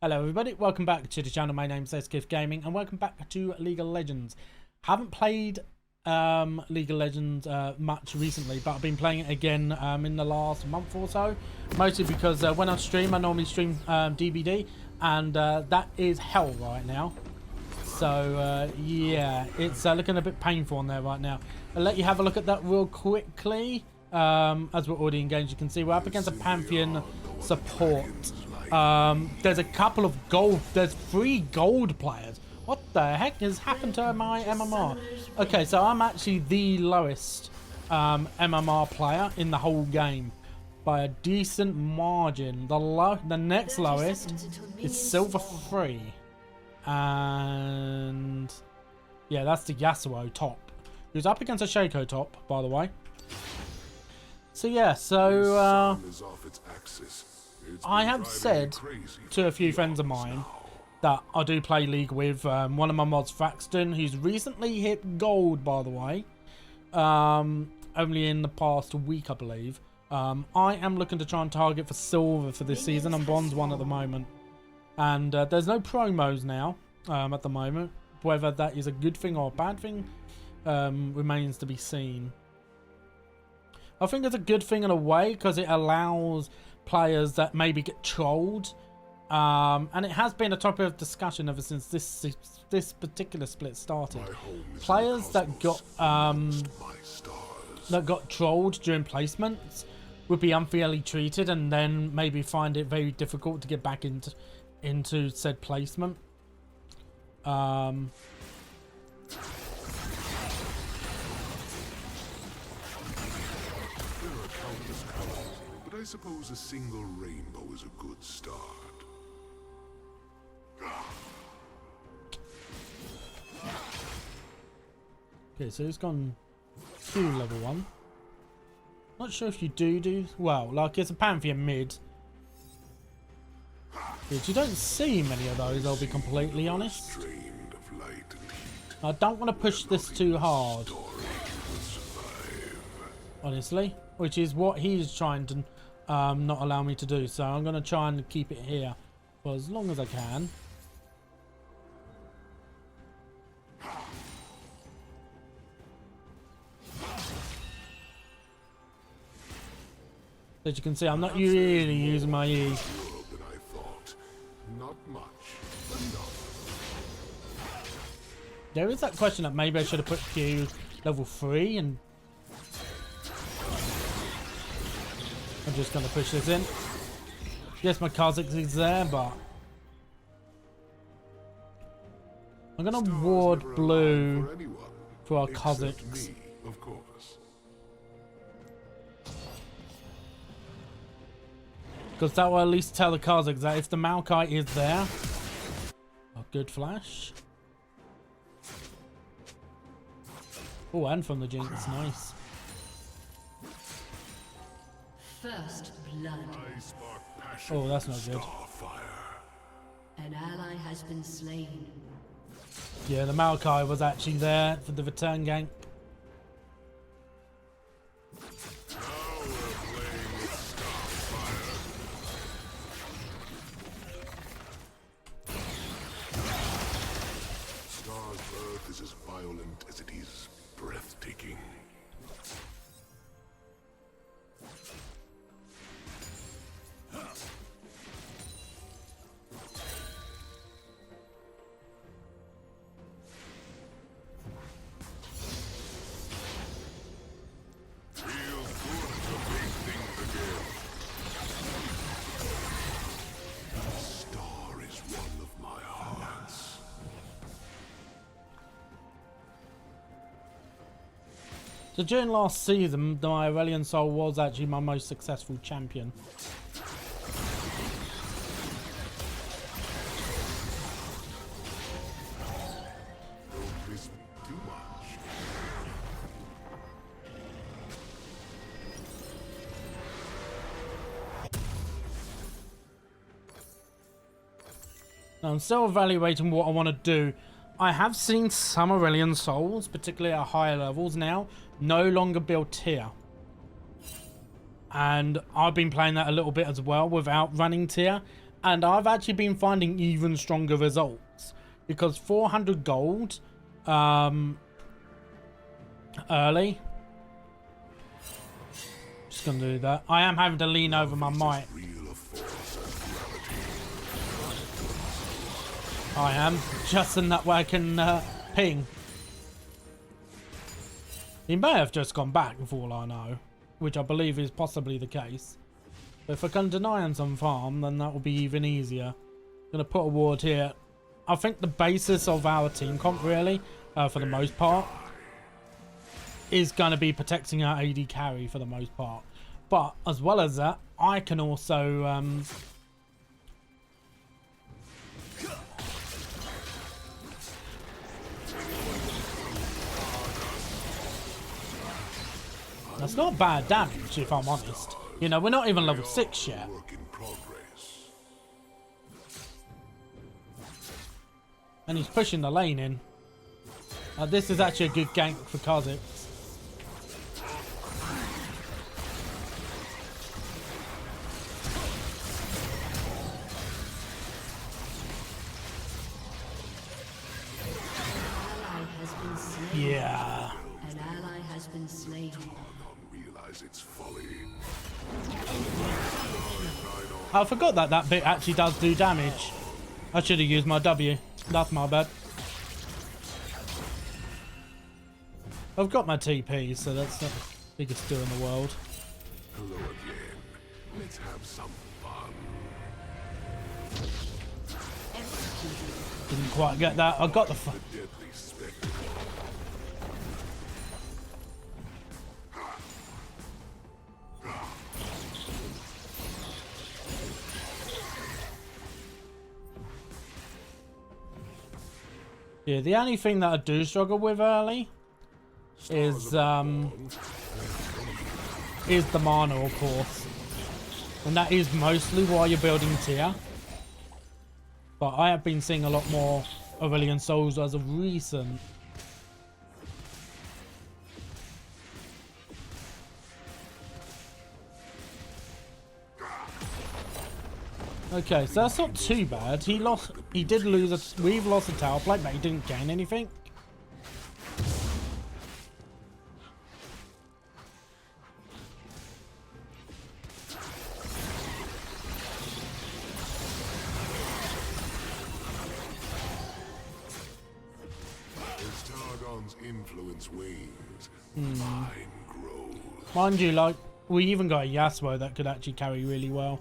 Hello everybody, welcome back to the channel. My name's Aceikith Gaming and welcome back to League of Legends. Haven't played League of Legends much recently, but I've been playing it again in the last month or so. Mostly because when I stream, I normally stream DVD, and that is hell right now. So yeah, it's looking a bit painful on there right now. I'll let you have a look at that real quickly. As we're already engaged, you can see we're up against a Pantheon support. There's a couple of gold, there's 3 gold players. What the heck has happened to my MMR? Okay, so I'm actually the lowest MMR player in the whole game by a decent margin. The next lowest is silver 3, and yeah, that's the Yasuo top, who's up against a Shaco top, by the way. So yeah, so I have said to a few friends of mine that I do play League with. One of my mods, Fraxton, who's recently hit gold, by the way, only in the past week, I believe. I am looking to try and target for silver for this season. I'm bronze 1 at the moment, and there's no promos now at the moment. Whether that is a good thing or a bad thing remains to be seen. I think it's a good thing in a way because it allows players that maybe get trolled, and it has been a topic of discussion ever since this particular split started. Players that got trolled during placements would be unfairly treated, and then maybe find it very difficult to get back into said placement. I suppose a single rainbow is a good start. Okay, so it's gone to level 1. Not sure if you do well, like it's a Pantheon mid, which you don't see many of those, I'll be completely honest. I don't want to push this too hard, honestly, which is what he's trying to not allow me to do. So I'm going to try and keep it here for as long as I can. As you can see, I'm not really using my E. There is that question that maybe I should have put Q level 3, and I'm just going to push this in. Yes, my Kha'Zix is there, but I'm going to ward blue for our Kha'Zix. Because that will at least tell the Kha'Zix that if the Malzahar is there. Oh, good flash. Oh, and from the Jinx, nice. First blood. Oh, that's not good. An ally has been slain. Yeah, the Malzahar was actually there for the return gank. Star's birth is as violent as it is breathtaking. So during last season, my Aurelion Sol was actually my most successful champion. Now I'm still evaluating what I want to do. I have seen some Aurelion Sols, particularly at higher levels now, no longer build tier. And I've been playing that a little bit as well without running tier. And I've actually been finding even stronger results because 400 gold early. Just gonna do that. I am having to lean over my mic. I am, just in that way I can ping. He may have just gone back for all I know, which I believe is possibly the case. But if I can deny him some farm, then that will be even easier. I'm going to put a ward here. I think the basis of our team comp, really, for the most part, is going to be protecting our AD carry for the most part. But as well as that, I can also... That's not bad damage, if I'm honest. You know, we're not even level 6 yet. And he's pushing the lane in. This is actually a good gank for Kha'Zix. Yeah. An ally has been slain. Its folly. I forgot that that bit actually does do damage. I should have used my W. That's my bad. I've got my TP, so that's the biggest deal in the world. Hello again. Let's have some fun. Didn't quite get that. I got the Yeah, the only thing that I do struggle with early is the mana, of course. And that is mostly why you're building tier. But I have been seeing a lot more Aurelion Sols as of recent. Okay, so that's not too bad. He did lose a... We've lost a tower plate, but he didn't gain anything. As Targon's influence wanes, mine grows. Mind you, like, we even got a Yasuo that could actually carry really well.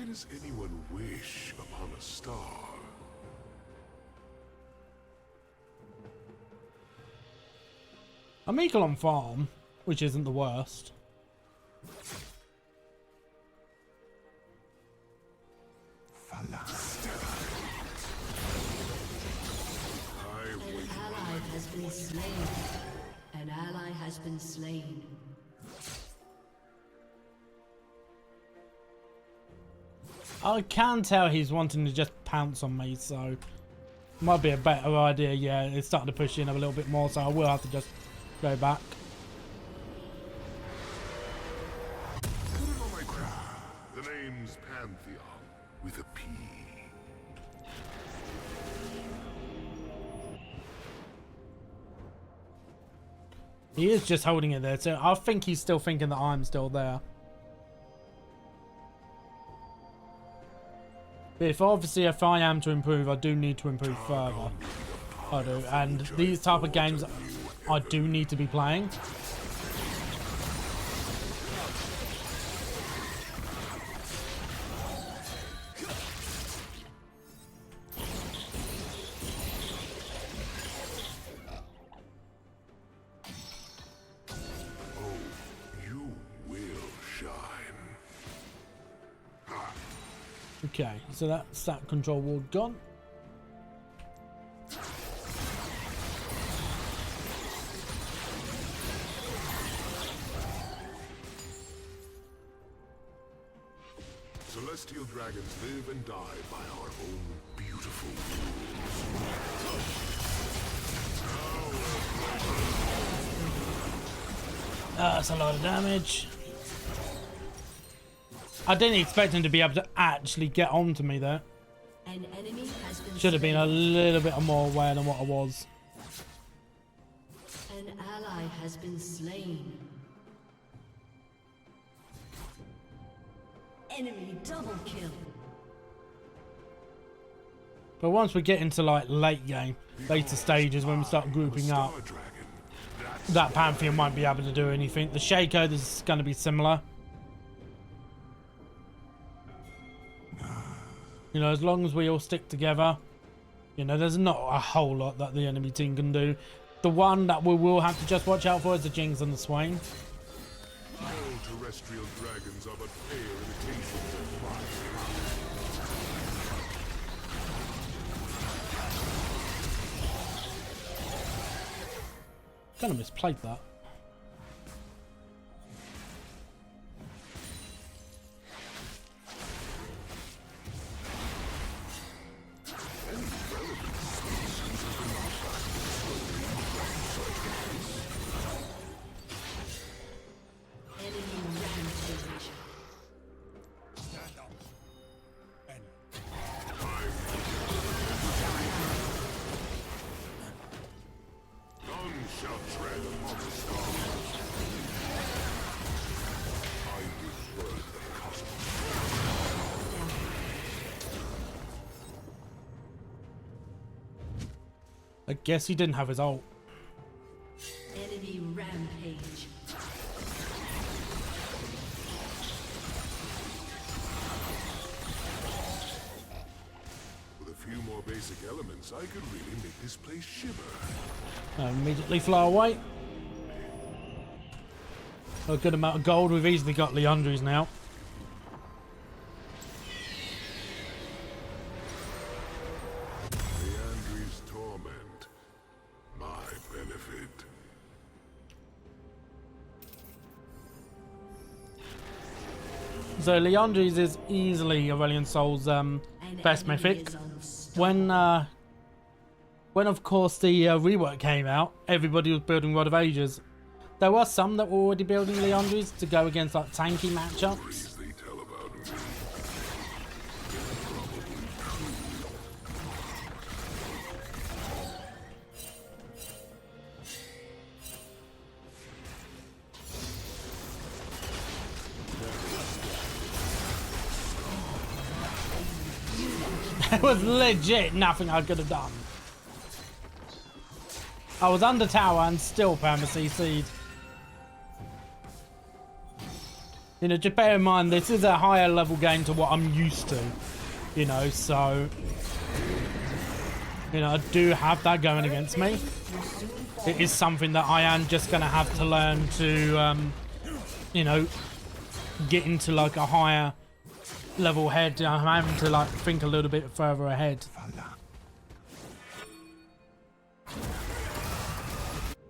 Does anyone wish upon a star? I'm equal on farm, which isn't the worst. An ally has been slain. An ally has been slain. I can tell he's wanting to just pounce on me, so might be a better idea. Yeah, it's starting to push in a little bit more, so I will have to just go back. The name's Pantheon with a P. He is just holding it there, so I think he's still thinking that I'm still there. But if I am to improve, I do need to improve further. I do, and these type of games I do need to be playing. You Okay, so that's that control ward gone. Celestial dragons live and die by our own beautiful rules. That's a lot of damage. I didn't expect him to be able to actually get onto me there. An enemy has been Should have been a slain. little bit more aware than what I was. An ally has been slain. Enemy double kill. But once we get into like late game, later stages when we start grouping up, Star dragon. that Pantheon won't be able to do anything. The Shaco is going to be similar. You know, as long as we all stick together, you know, there's not a whole lot that the enemy team can do. The one that we will have to just watch out for is the Jinx and the Swain. All terrestrial dragons are but pale imitations of mine. Kind of misplayed that. Enemy rampage. None shall tread upon the stars. I give birth the cosmos. I guess he didn't have his ult. Enemy rampage. With a few more basic elements, I could really make this place shiver. Immediately fly away. A good amount of gold. We've easily got Leandri's now. Leandri's torment, my benefit. So Leandri's is easily Aurelion Sol's An best enemy mythic. is unstoppable. When of course the rework came out, everybody was building Rod of Ages. There were some that were already building Leandri's to go against like tanky matchups. Stories they tell about me. There was legit nothing I could have done. I was under tower and still perma-CC'd. You know, just bear in mind, this is a higher level game to what I'm used to. You know, so... You know, I do have that going against me. It is something that I am just going to have to learn to, you know, get into like a higher level head. I'm having to like think a little bit further ahead.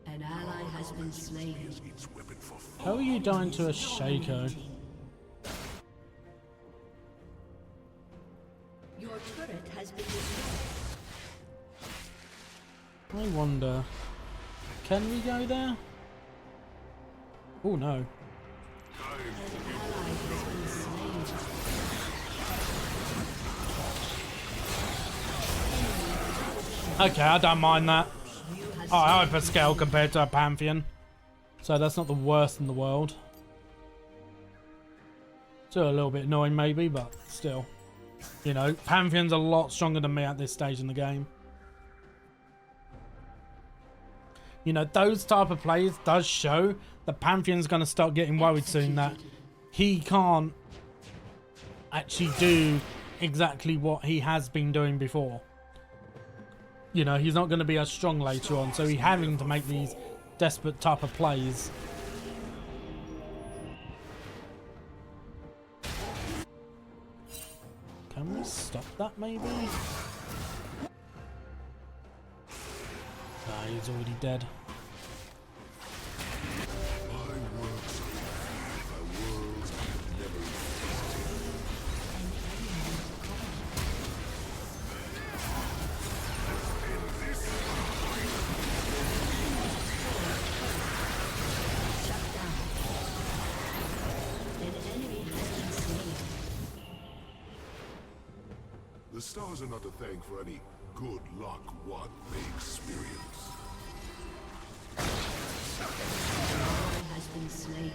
An ally has been slain. Its weapon for How are you dying to a Shaco? Your turret has been destroyed. I wonder, can we go there? Oh no. An ally has been slain. Okay, I don't mind that. You have Oh, hyperscale compared to a Pantheon. So that's not the worst in the world. Still a little bit annoying maybe, but still. You know, Pantheon's a lot stronger than me at this stage in the game. You know, those type of plays does show that Pantheon's going to start getting worried soon that he can't actually do exactly what he has been doing before. You know, he's not going to be as strong later on, so he's having to make these desperate type of plays. Can stop that, maybe? Nah, he's already dead. My works are revealed by worlds I have never existed. Shut down. An enemy has been slain. The stars are not to thank for any good luck one may experience. Has been slain.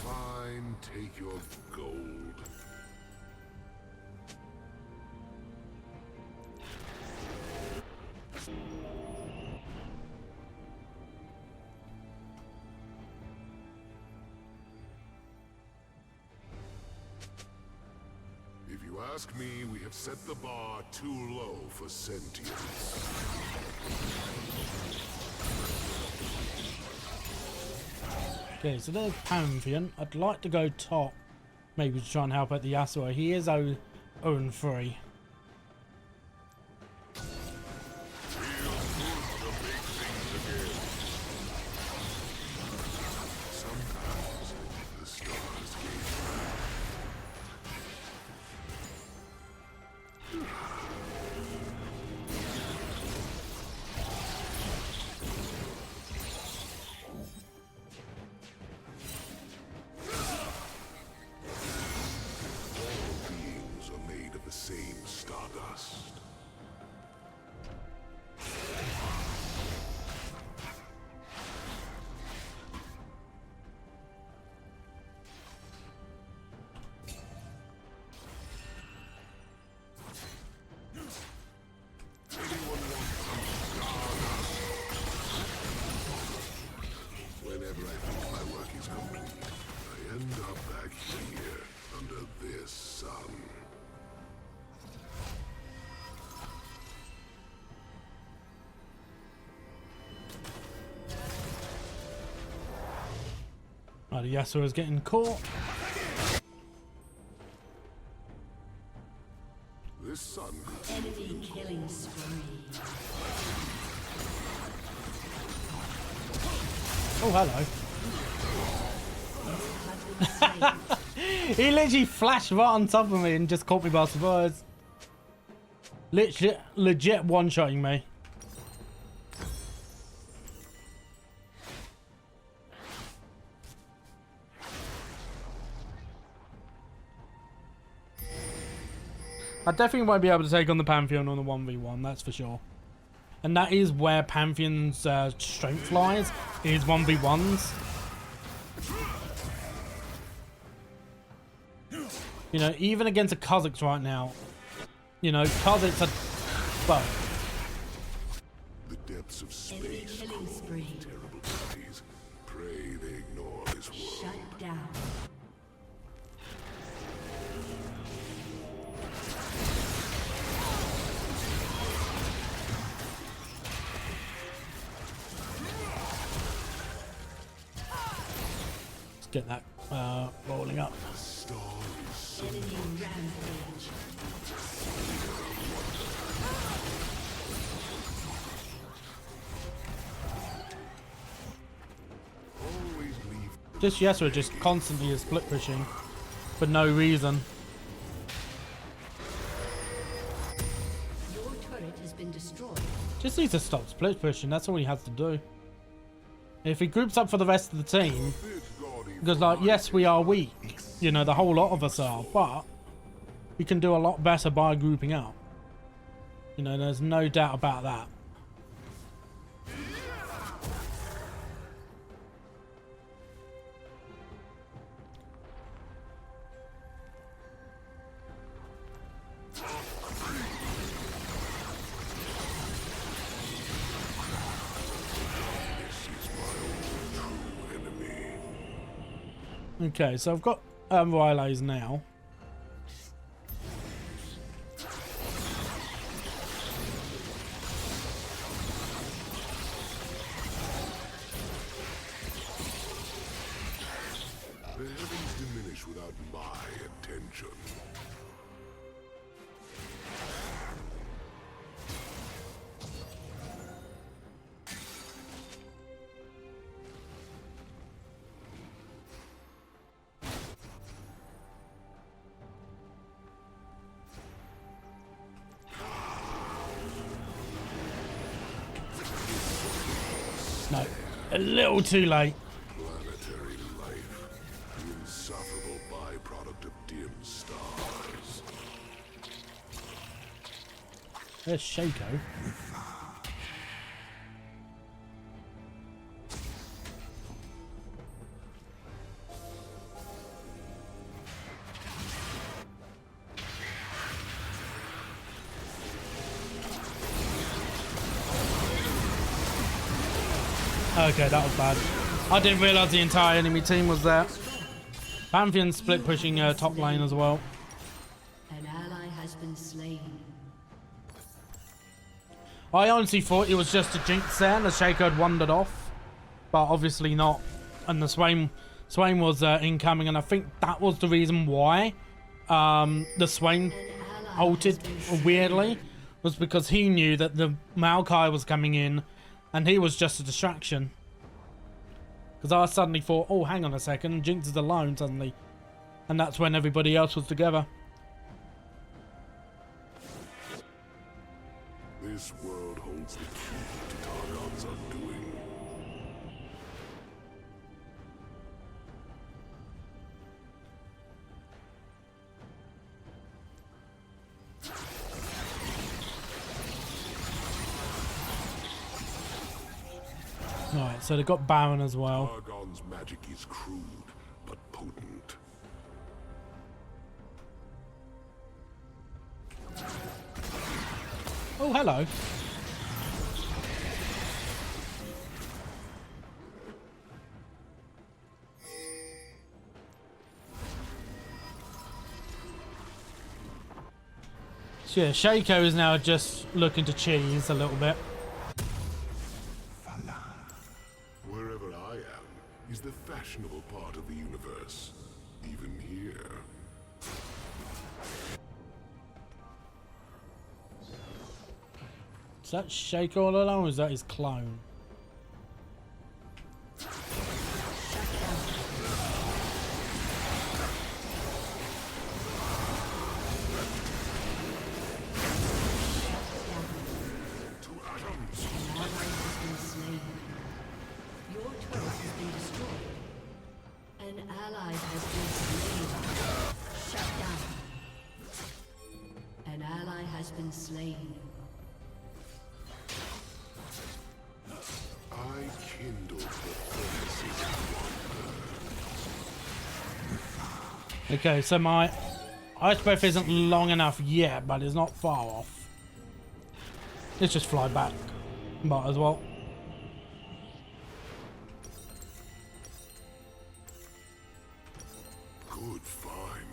Fine, take your gold. If you ask me, we have set the bar too low for sentience. Okay, so there's Pantheon. I'd like to go top, maybe to try and help out the Yasuo. He is 0-3. Sometimes the stars gaze all beings are made of the same stardust. Anyone want some stardust? Whenever I think my work is complete, I end up back here under this sun. Right, the Yasuo is getting caught. This sun could Enemy killing spree. Oh, hello. Has been slain. He literally flashed right on top of me and just caught me by surprise. Legit one-shotting me. I definitely won't be able to take on the Pantheon on the 1v1, that's for sure. And that is where Pantheon's strength lies, is 1v1s. You know, even against a Kha'Zix right now, you know, Kha'Zix are... Well, the depths of Enemy space killing cold, spree. terrible bodies. Pray they ignore this world. Shut down. let's get that rolling up. The star is so Enemy rampage. always leave. This Yasuo just constantly is split pushing for no reason. Your turret has been destroyed. Just needs to stop split pushing, that's all he has to do. If he groups up for the rest of the team, Bid gaudy because like, yes, we are weak, you know, the whole lot of us are, but we can do a lot better by grouping up. You know, there's no doubt about that. This is my only true enemy. Okay, so I've got relays now. The heavens diminish perish without my attention. No, a little too late. Planetary life, the insufferable byproduct of dim stars. There's Shaco. Okay, that was bad. I didn't realise the entire enemy team was there. Pantheon split pushing top lane as well. An ally has been slain. I honestly thought it was just a jinx there and the Shaco had wandered off. But obviously not. And the Swain was incoming, and I think that was the reason why the Swain ulted weirdly. Was because he knew that the Maokai was coming in and he was just a distraction. Because I suddenly thought, oh, hang on a second, Jinx is alone suddenly. And that's when everybody else was together. This world holds the key to Talon's undoing. Alright, so they got Baron as well. Argon's magic is crude, but potent. Oh, hello. So yeah, Shaco is now just looking to cheese a little bit. Wherever I am is the fashionable part of the universe, even here. Is that Shaco all alone, or is that his clone? Okay, so my ice breath isn't long enough yet, but it's not far off. Let's just fly back. Might as well. Good find.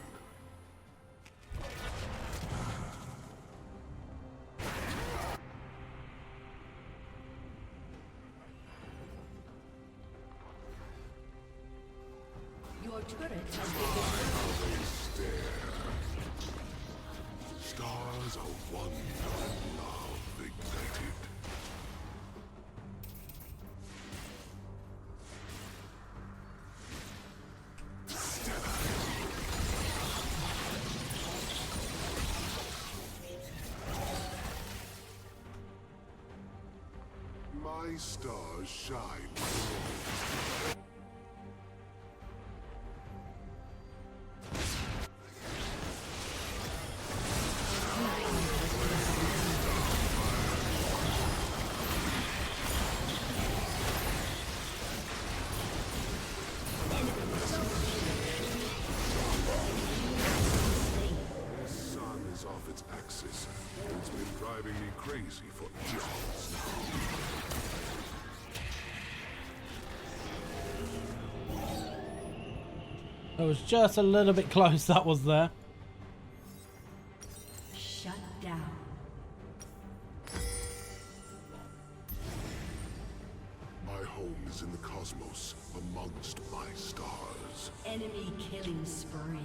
Your turret has been Stars are one love ignited. My stars shine. It's been driving me crazy for eons now. It was just a little bit close, that was there. shut down. My home is in the cosmos, amongst my stars. Enemy killing spree.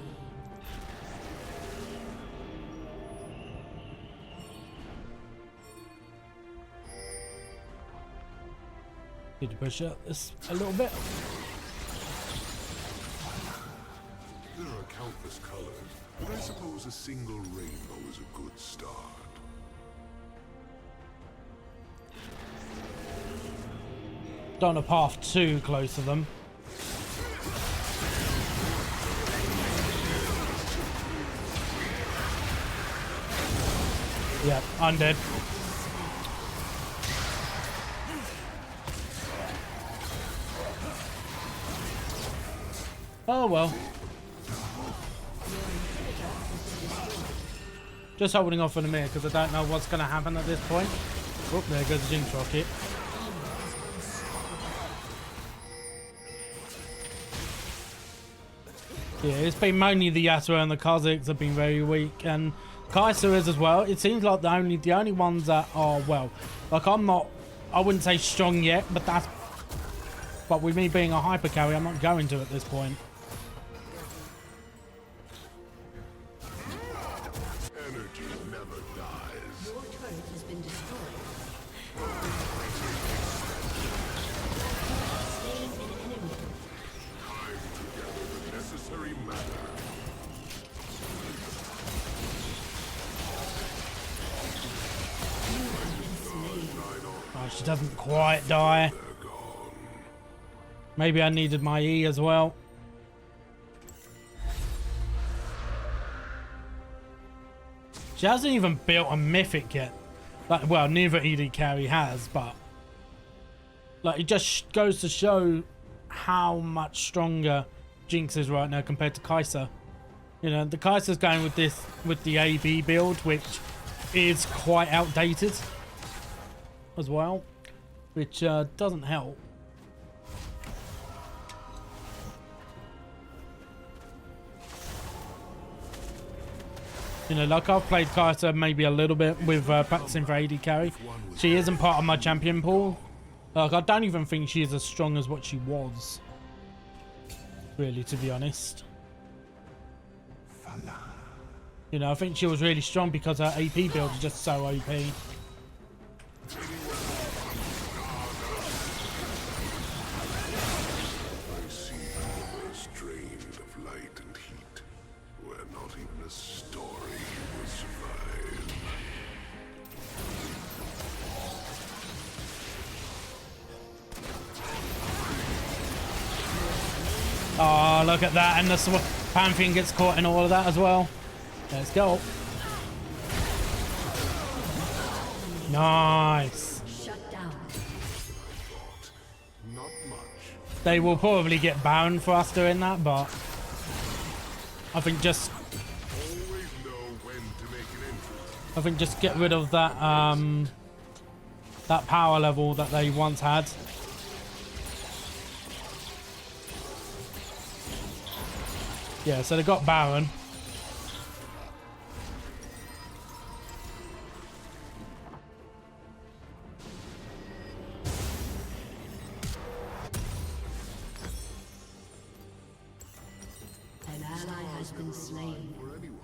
Need to push up this a little bit. There are countless colors, but I suppose a single rainbow is a good start. Don't want to path too close to them. Yeah, I'm dead. Oh well. Just holding off in a minute because I don't know what's going to happen at this point. Oh, there goes the Jinx rocket. Yeah, it's been mainly the Yasuo and the Kazakhs have been very weak, and Kai'Sa is as well. It seems like the only ones that are, well, like I wouldn't say strong yet, but with me being a hyper carry, I'm not going to at this point. Energy never dies. Your turret has been destroyed. Slain an enemy. Time to gather the necessary matter. Oh, she doesn't quite die. Maybe I needed my E as well. She hasn't even built a mythic yet. Like, well, neither ED carry has, but like it just goes to show how much stronger Jinx is right now compared to Kai'Sa. You know, the Kai'Sa's going with the AB build, which is quite outdated as well, which doesn't help. You know, like I've played Kai'Sa maybe a little bit with practicing for AD carry. She isn't part of my champion pool. Like, I don't even think she is as strong as what she was. Really, to be honest. You know, I think she was really strong because her AP build is just so OP. I see universe drained of light and heat, where not even a story will survive. Oh, look at that. And the Pantheon gets caught in all of that as well. Let's go. Nice. Shut down. Not much. They will probably get Baron for us doing that, but I think just Always know when to make an entrance. I think just get rid of that that power level that they once had. Yeah, so they got Baron. An ally has been slain. For anyone,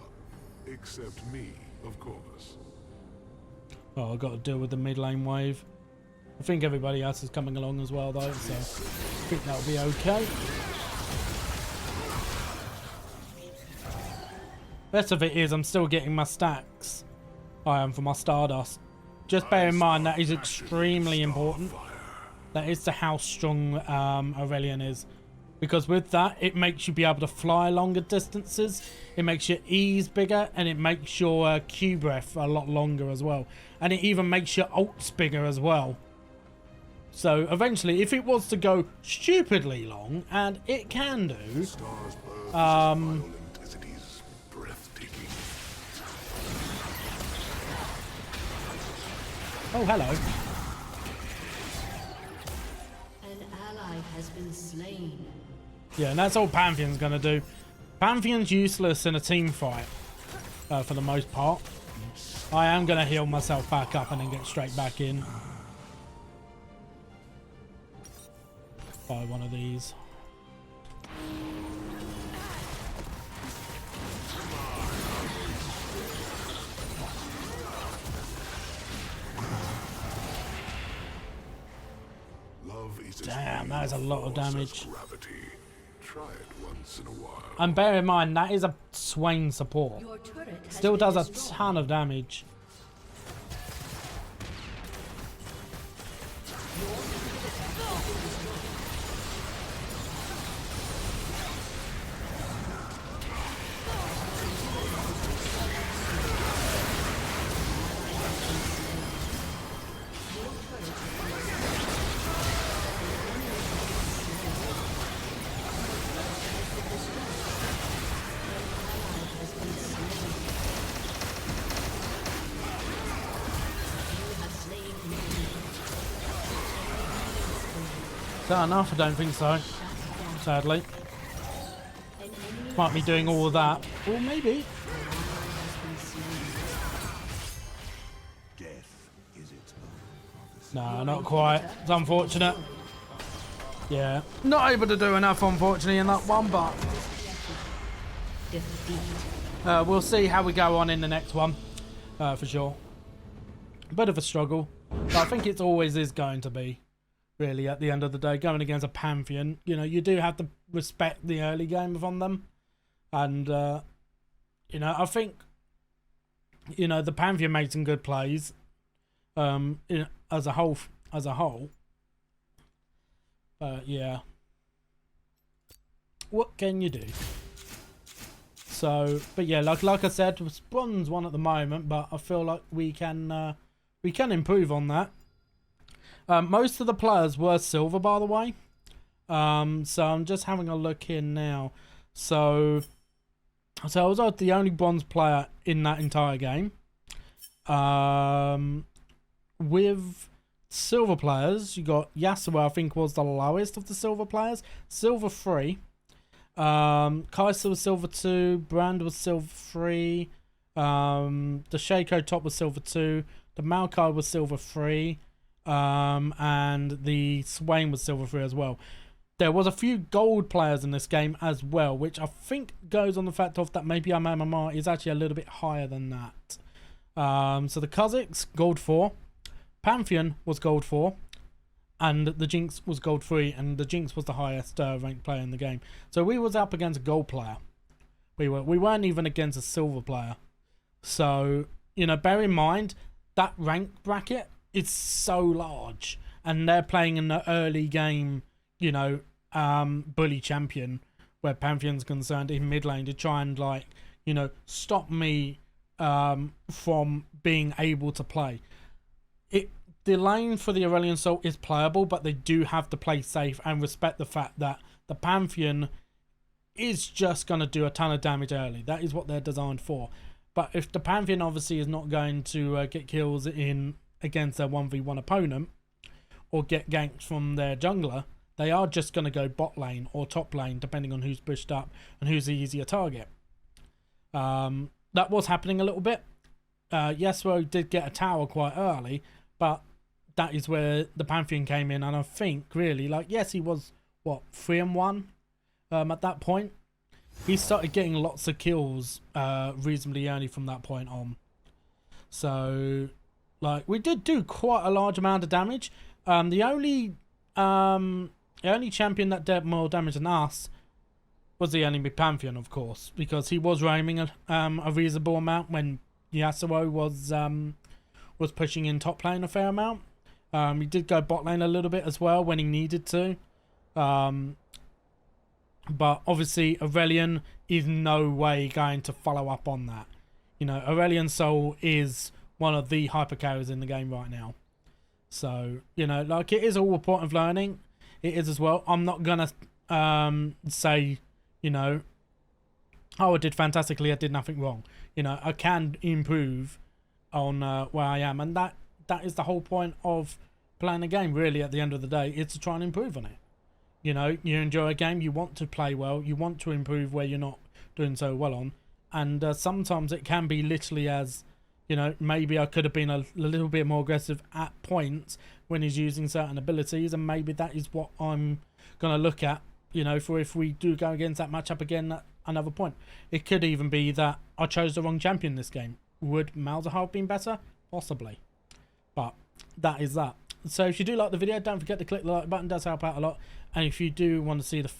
except me, of course. Oh, I've got to deal with the mid lane wave. I think everybody else is coming along as well, though, so I think that'll be okay. Best of it is I'm still getting my stacks. I am for my Stardust. Just bear in mind that is extremely important. That is to how strong Aurelion is. Because with that, it makes you be able to fly longer distances. It makes your E's bigger, and it makes your Q breath a lot longer as well. And it even makes your ults bigger as well. So eventually, if it was to go stupidly long, and it can do, Stars burn violent as it is breathtaking. oh hello. An ally has been slain. Yeah, and that's all Pantheon's going to do. Pantheon's useless in a team fight, for the most part. I am going to heal myself back up and then get straight back in. buy one of these. Damn, that is a lot of damage. Try it once in a while. And bear in mind, that is a Swain support. Your turret has Still been does a destroyed. ton of damage. Is that enough? I don't think so. Sadly. Might be doing all of that. Or maybe. No, not quite. It's unfortunate. Yeah. Not able to do enough, unfortunately, in that one, but we'll see how we go on in the next one. For sure. A bit of a struggle. But I think it always is going to be. Really, at the end of the day, going against a Pantheon, you know, you do have to respect the early game from them. And, you know, I think, you know, the Pantheon made some good plays as a whole. But, yeah. What can you do? So, but yeah, like I said, it's bronze one at the moment, but I feel like we can improve on that. Most of the players were silver, by the way. So I'm just having a look here now. So I was the only bronze player in that entire game. With silver players, you got Yasuo, I think was the lowest of the silver players. Silver 3. Kaiser was silver 2. Brand was silver 3. The Shaco top was silver 2. The Maokai was silver 3. And the Swain was silver 3 as well. There was a few gold players in this game as well, which I think goes on the fact of that maybe our MMR is actually a little bit higher than that. So the Kazakhs, gold 4. Pantheon was gold 4. And the Jinx was gold 3. And the Jinx was the highest ranked player in the game. So we was up against a gold player. We weren't even against a silver player. So, you know, bear in mind, that rank bracket is so large, and they're playing in the early game, you know, bully champion, where Pantheon's concerned in mid lane to try and, like, you know, stop me from being able to play. The lane for the Aurelion Sol is playable, but they do have to play safe and respect the fact that the Pantheon is just going to do a ton of damage early. That is what they're designed for. But if the Pantheon obviously is not going to get kills in against their 1v1 opponent or get ganked from their jungler, they are just going to go bot lane or top lane depending on who's pushed up and who's the easier target. That was happening a little bit. Yasuo did get a tower quite early, but that is where the Pantheon came in, and I think really, like, yes, he was what, 3-1 at that point. He started getting lots of kills reasonably early from that point on. So, like, we did do quite a large amount of damage. The only champion that did more damage than us was the enemy Pantheon, of course, because he was roaming a reasonable amount when Yasuo was pushing in top lane a fair amount. He did go bot lane a little bit as well when he needed to. But obviously Aurelion is no way going to follow up on that. You know, Aurelion Sol is one of the hyper carriers in the game right now. So, you know, like, it is all a point of learning. It is as well. I'm not gonna say, you know, oh, I did fantastically, I did nothing wrong. You know, I can improve on where I am, and that is the whole point of playing a game, really, at the end of the day. It's to try and improve on it. You know, you enjoy a game, you want to play well, you want to improve where you're not doing so well on, and sometimes it can be literally as, You know, maybe I could have been a little bit more aggressive at points when he's using certain abilities, and maybe that is what I'm going to look at, you know, for if we do go against that matchup again at another point. It could even be that I chose the wrong champion this game. Would Malzahar have been better? Possibly. But that is that. So if you do like the video, don't forget to click the like button. It does help out a lot. And if you do want to see the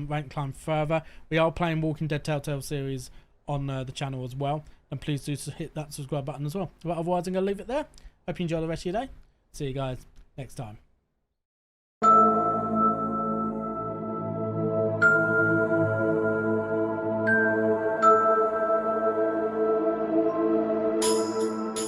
rank climb further, we are playing Walking Dead Telltale series on the channel as well. And please do hit that subscribe button as well. But otherwise, I'm going to leave it there. Hope you enjoy the rest of your day. See you guys next time.